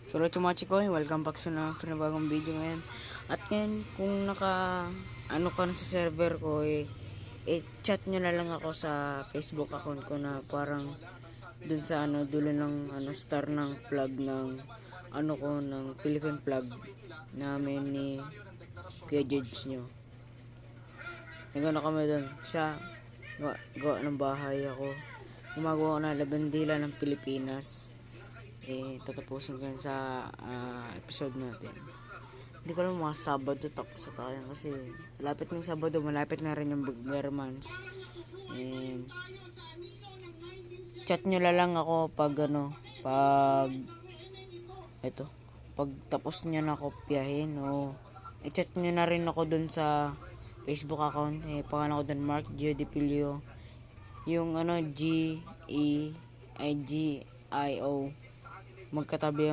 So, mga chikoy, welcome back sa panibagong video ngayon. At ngayon, kung ano ka na sa server ko, chat nyo na lang ako sa Facebook account ko na parang dun sa dulo ng star ng plug ng ng Philippine plug namin ni Kuya Judge nyo. Nagano kami dun, siya gawa ng bahay, ako gumagawa ko na labandila ng Pilipinas. Tatapusin ko yan sa episode natin. Hindi ko alam, mga Sabado tapos na tayo kasi malapit ng Sabado, malapit na rin yung Bermans. And chat nyo lang ako pag pag tapos nyo na kopyahin, o i-chat nyo na rin ako dun sa Facebook account. Pangalan ko dun, Mark Giodipilio, yung G-E-I-G-I-O, magkatabi